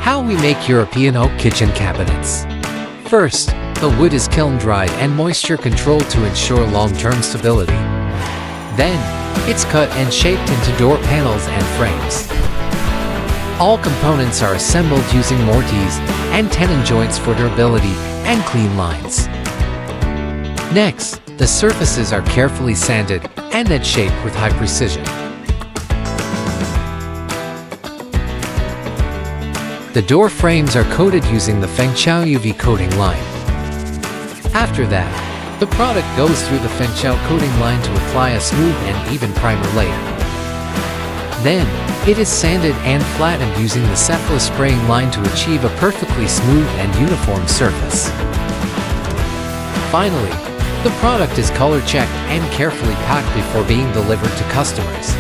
How we make European oak kitchen cabinets. First, the wood is kiln-dried and moisture-controlled to ensure long-term stability. Then, it's cut and shaped into door panels and frames. All components are assembled using mortise and tenon joints for durability and clean lines. Next, the surfaces are carefully sanded and then shaped with high precision. The door frames are coated using the Fengchao UV coating line. After that, the product goes through the Fengchao coating line to apply a smooth and even primer layer. Then, it is sanded and flattened using the Cephalus spraying line to achieve a perfectly smooth and uniform surface. Finally, the product is color checked and carefully packed before being delivered to customers.